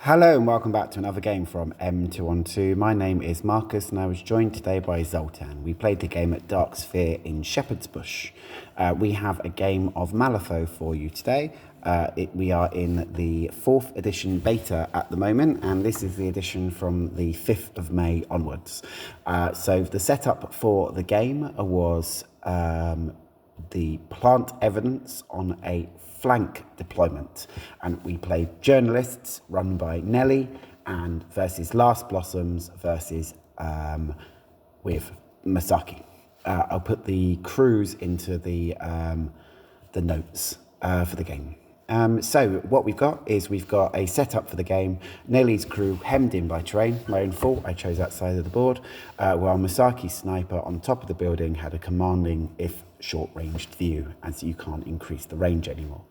Hello and welcome back to another game from M212. My name is Marcus and I was joined today by Zoltan. We played the game at Dark Sphere in Shepherd's Bush. We have a game of Malifaux for you today. We are in the 4th edition beta at the moment, and this is the edition from the 5th of May onwards. So the setup for the game was the plant evidence on a flank deployment, and we played journalists run by Nellie and versus Last Blossoms versus with Misaki. I'll put the crews into the notes for the game. So what we've got a setup for the game. Nellie's crew hemmed in by terrain. My own fault, I chose that side of the board, while Misaki's sniper on top of the building had a commanding, if short-ranged view, as you can't increase the range anymore.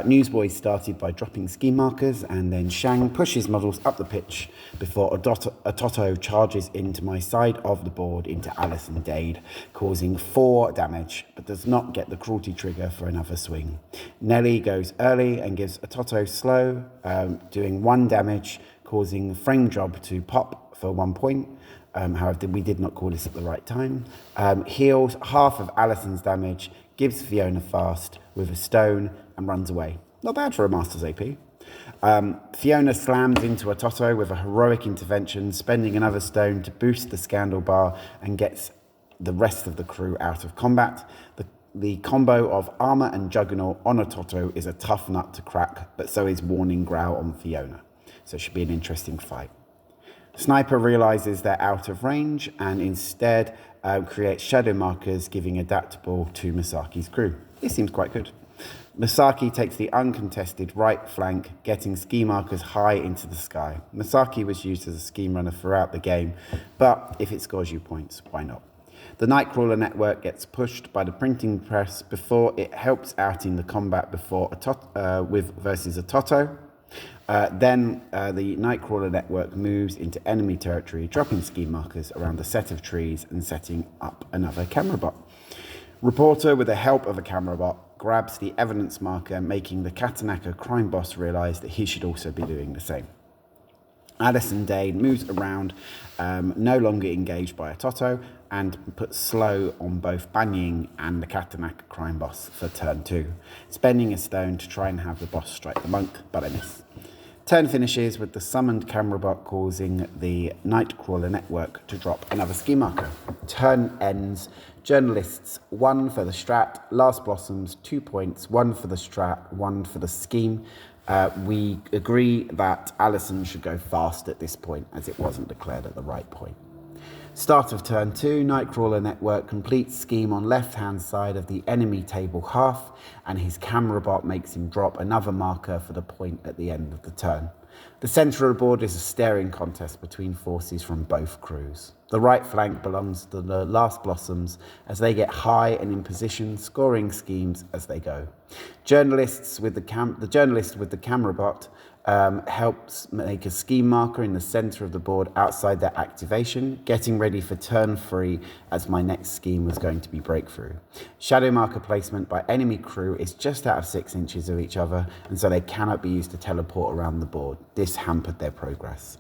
Newsboys started by dropping ski markers, and then Shang pushes models up the pitch before Ototo charges into my side of the board into Allison Dade, causing 4 damage, but does not get the cruelty trigger for another swing. Nellie goes early and gives Ototo slow, doing 1 damage, causing frame job to pop for 1 point. However, we did not call this at the right time. Heals half of Allison's damage, gives Phiona fast with a stone and runs away. Not bad for a Master's AP. Phiona slams into Ototo with a heroic intervention, spending another stone to boost the scandal bar and gets the rest of the crew out of combat. The combo of armor and juggernaut on Ototo is a tough nut to crack, but so is warning growl on Phiona. So it should be an interesting fight. Sniper realizes they're out of range and instead creates shadow markers, giving adaptable to Misaki's crew. This seems quite good. Misaki takes the uncontested right flank, getting ski markers high into the sky. Misaki was used as a scheme runner throughout the game, but if it scores you points, why not? The Nightcrawler Network gets pushed by the printing press before it helps out in the combat versus Ototo. Then the Nightcrawler Network moves into enemy territory, dropping ski markers around a set of trees and setting up another Camerabot. Reporter, with the help of a Camerabot, grabs the evidence marker, making the Katanaka crime boss realise that he should also be doing the same. Allison Dade moves around, no longer engaged by Ototo, and puts slow on both Banying and the Katanaka crime boss for turn 2, spending a stone to try and have the boss strike the monk, but I miss. Turn finishes with the summoned Camerabot causing the Nightcrawler Network to drop another ski marker. Turn ends. Journalists 1 for the strat, Last Blossoms 2 points, 1 for the strat, 1 for the scheme. We agree that Allison should go fast at this point as it wasn't declared at the right point. Start of turn 2, Nightcrawler Network completes scheme on left-hand side of the enemy table half, and his Camerabot makes him drop another marker for the point at the end of the turn. The centre of the board is a staring contest between forces from both crews. The right flank belongs to the Last Blossoms as they get high and in position, scoring schemes as they go. The journalist with the Camerabot helps make a scheme marker in the centre of the board outside their activation, getting ready for turn 3 as my next scheme was going to be breakthrough. Shadow marker placement by enemy crew is just out of 6 inches of each other, and so they cannot be used to teleport around the board. This hampered their progress.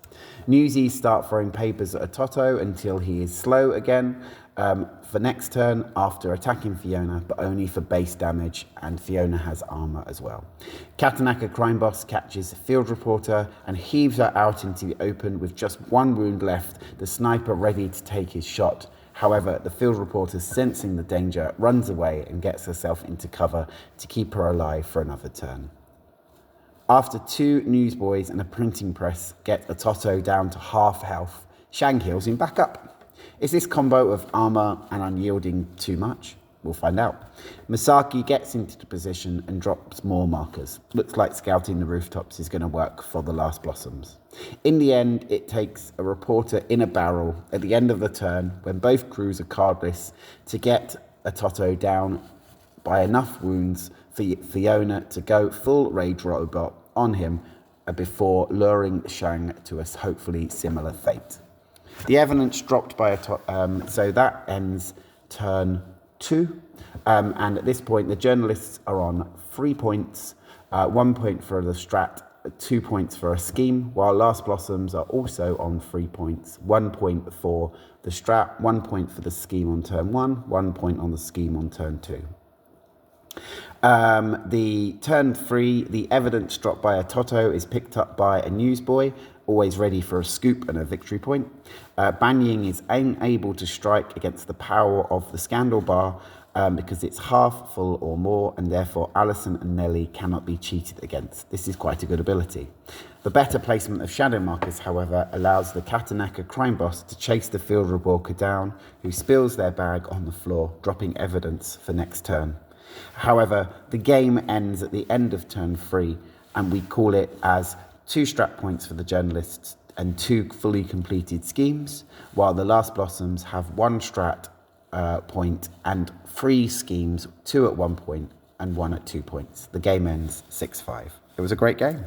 Newsie start throwing papers at Ototo until he is slow again for next turn after attacking Phiona, but only for base damage, and Phiona has armor as well. Katanaka crime boss catches Field Reporter and heaves her out into the open with just 1 wound left, the sniper ready to take his shot. However, the Field Reporter, sensing the danger, runs away and gets herself into cover to keep her alive for another turn. After 2 newsboys and a printing press get Ototo down to half health, Shang heals him back up. Is this combo of armor and unyielding too much? We'll find out. Misaki gets into the position and drops more markers. Looks like scouting the rooftops is going to work for the Last Blossoms. In the end, it takes a reporter in a barrel at the end of the turn, when both crews are cardless, to get Ototo down by enough wounds for Phiona to go full rage robot on him before luring Shang to a hopefully similar fate. The evidence dropped by so that ends turn 2. And at this point, the journalists are on 3 points, 1 point for the strat 2 points for a scheme, while Last Blossoms are also on 3 points. 1 point for the strat, 1 point for the scheme on turn 1, 1 point on the scheme on turn 2. The turn 3, the evidence dropped by Ototo is picked up by a newsboy, always ready for a scoop and a victory point. Banying is unable to strike against the power of the scandal bar because it's half full or more, and therefore Allison and Nellie cannot be cheated against. This is quite a good ability. The better placement of shadow markers, however, allows the Katanaka crime boss to chase the field reporter down, who spills their bag on the floor, dropping evidence for next turn. However, the game ends at the end of turn 3, and we call it as 2 strat points for the journalists and 2 fully completed schemes, while the Last Blossoms have 1 strat point and 3 schemes, 2 at 1 point and 1 at 2 points. The game ends 6-5. It was a great game.